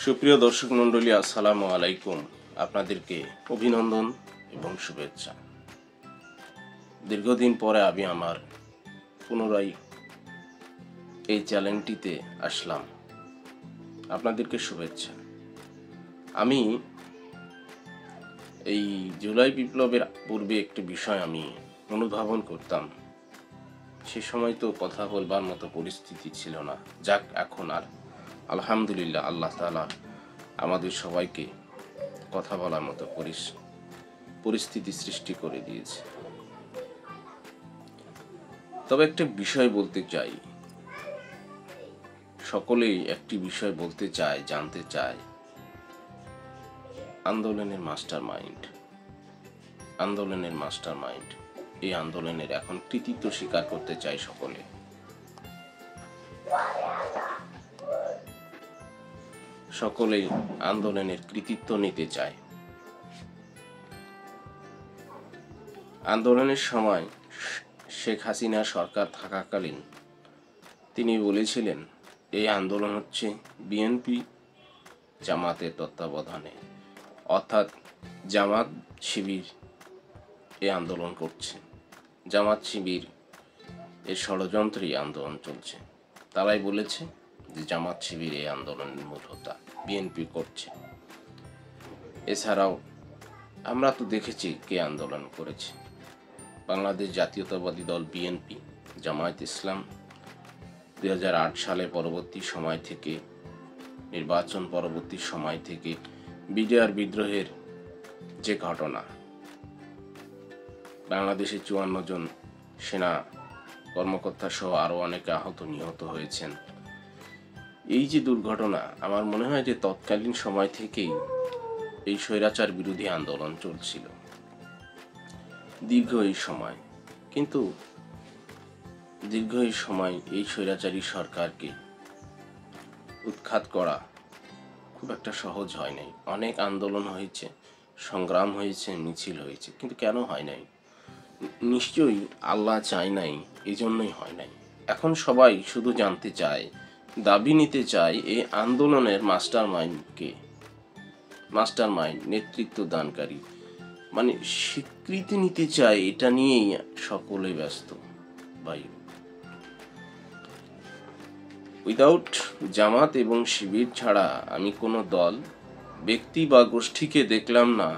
সুপ্রিয় দর্শক মণ্ডলী, আসসালামু আলাইকুম। আপনাদেরকে অভিনন্দন এবং শুভেচ্ছা। দীর্ঘদিন পরে আমি আমার পুনরায় এই চ্যানেলটিতে আসলাম। আপনাদেরকে শুভেচ্ছা। আমি এই জুলাই বিপ্লবের পূর্বে একটি বিষয় আমি অনুধাবন করতাম। সে সময় তো কথা বলবার মতো পরিস্থিতি ছিল না। যাক, এখন আর আলহামদুলিল্লাহ, আল্লাহ তাআলা আমাদের সবাইকে কথা বলার মতো পরিস্থিতি সৃষ্টি করে দিয়েছে। তবে একটা বিষয় বলতে চাই, সকলেই একটি বিষয় বলতে চায়, জানতে চায়, আন্দোলনের মাস্টার মাইন্ড, এই আন্দোলনের এখন কৃতিত্ব স্বীকার করতে চায় সকলে। সকলেই আন্দোলনের কৃতিত্ব নিতে চায়। আন্দোলনের সময় শেখ হাসিনা সরকার থাকাকালীন তিনি বলেছিলেন, এই আন্দোলন হচ্ছে বিএনপি জামাতের তত্ত্বাবধানে, অর্থাৎ জামাত শিবির এই আন্দোলন করছে। জামাত শিবির এর ষড়যন্ত্রে আন্দোলন চলছে। তারাই বলেছে যে জামাত শিবির এই আন্দোলনের মূল হোতা, বিএনপি করছে। এছাড়াও আমরা তো দেখেছি কে আন্দোলন করেছে। বাংলাদেশ জাতীয়তাবাদী দল বিএনপি, জামায়াত ইসলাম 2008 সালে পরবর্তী সময় থেকে, নির্বাচন পরবর্তী সময় থেকে বিডিআর বিদ্রোহের যে ঘটনা, বাংলাদেশে 54 জন সেনা কর্মকর্তা সহ আরো অনেকে আহত নিহত হয়েছেন। এই যে দুর্ঘটনা, আমার মনে হয় যে তৎকালীন সময় থেকেই এই স্বৈরাচার বিরোধী আন্দোলন চলছিল দীর্ঘ এই সময়। কিন্তু দীর্ঘ এই সময় এই স্বৈরাচারী সরকারকে উৎখাত করা খুব একটা সহজ হয় নাই। অনেক আন্দোলন হয়েছে, সংগ্রাম হয়েছে, মিছিল হয়েছে, কিন্তু কেন হয় নাই? নিশ্চয়ই আল্লাহ চায় নাই, এই জন্যই হয় নাই। এখন সবাই শুধু জানতে চায়, দাবি নিতে চায়, এই আন্দোলনের মাস্টার মাইন্ড, নেতৃত্ব দানকারী, মানে স্বীকৃতি নিতে চায়। এটা নিয়েই সকলে ব্যস্ত ভাই। উইদাউট জামাত এবং শিবির ছাড়া আমি কোনো দল, ব্যক্তি বা গোষ্ঠীকে দেখলাম না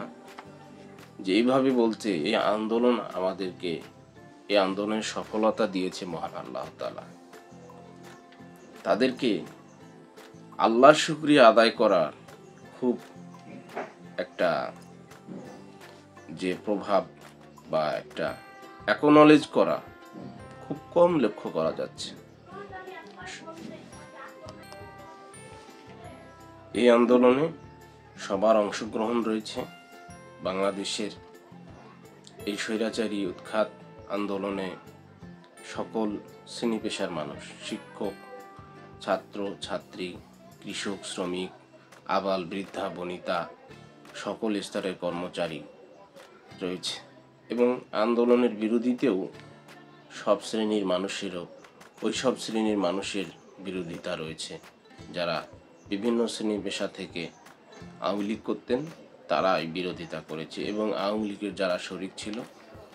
যে এইভাবে বলতে, এই আন্দোলন আমাদেরকে, এই আন্দোলনের সফলতা দিয়েছে মহান আল্লাহ তাআলা। তাদেরকে আল্লাহর শুকরিয়া আদায় করার খুব একটা যে প্রভাব বা একটা অ্যাকনলেজ করা খুব কম লক্ষ্য করা যাচ্ছে। এই আন্দোলনে সবার অংশগ্রহণ রয়েছে। বাংলাদেশের এই স্বৈরাচারী উৎখাত আন্দোলনে সকল শ্রেণী পেশার মানুষ, শিক্ষক, ছাত্র ছাত্রী, কৃষক, শ্রমিক, আবাল বৃদ্ধা বনিতা, সকল স্তরের কর্মচারী রয়েছে। এবং আন্দোলনের বিরোধীতেও সব শ্রেণীর মানুষের বিরোধিতা রয়েছে। যারা বিভিন্ন শ্রেণী পেশা থেকে আওয়ামী লীগ করতেন, তারাই বিরোধিতা করেছে, এবং আওয়ামী লীগের যারা শরিক ছিল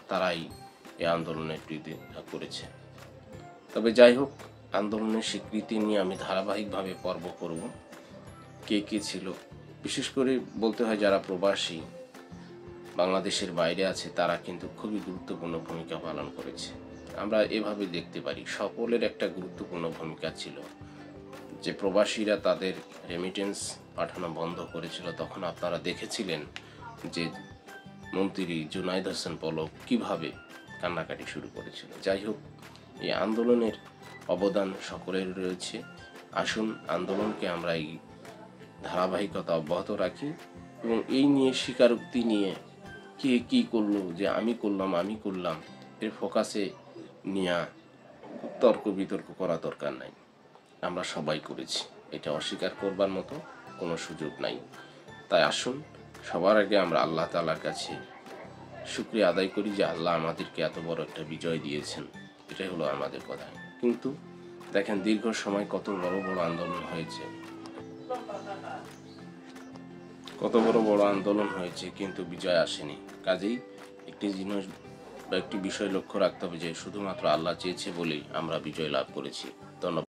তারাই এই আন্দোলনের বিরোধিতা করেছে। তবে যাই হোক, আন্দোলনের স্বীকৃতি নিয়ে আমি ধারাবাহিকভাবে পর্ব করব। কে কে ছিল, বিশেষ করে বলতে হয় যারা প্রবাসী বাংলাদেশের বাইরে আছে, তারা কিন্তু খুবই গুরুত্বপূর্ণ ভূমিকা পালন করেছে। আমরা এভাবে দেখতে পারি সকলের একটা গুরুত্বপূর্ণ ভূমিকা ছিল। যে প্রবাসীরা তাদের রেমিটেন্স পাঠানো বন্ধ করেছিল, তখন আপনারা দেখেছিলেন যে মন্ত্রী জুনাইদ হোসেন পলক কিভাবে কান্নাকাটি শুরু করেছিল। যাই হোক, এই আন্দোলনের অবদান সকলের রয়েছে। আসুন আন্দোলনকে আমরা এই ধারাবাহিকতা অব্যাহত রাখি, এবং এই নিয়ে স্বীকারোক্তি নিয়ে কে কি করলো, যে আমি করলাম এর ফোকাসে নিয়ে তর্ক বিতর্ক করা দরকার নাই। আমরা সবাই করেছি, এটা অস্বীকার করবার মতো কোনো সুযোগ নাই। তাই আসুন সবার আগে আমরা আল্লাহ তাআলার কাছে শুকরিয়া আদায় করি যে আল্লাহ আমাদেরকে এত বড় একটা বিজয় দিয়েছেন। এটাই হলো আমাদের কথা। কিন্তু দেখেন, দীর্ঘ সময় কত বড় বড় আন্দোলন হয়েছে। কত বড় বড় আন্দোলন হয়েছে, কিন্তু বিজয় আসেনি। কাজেই একটি জিনিস বা একটি বিষয় লক্ষ্য রাখতে হবে যে শুধুমাত্র আল্লাহ চেয়েছে বলেই আমরা বিজয় লাভ করেছি। ধন্যবাদ।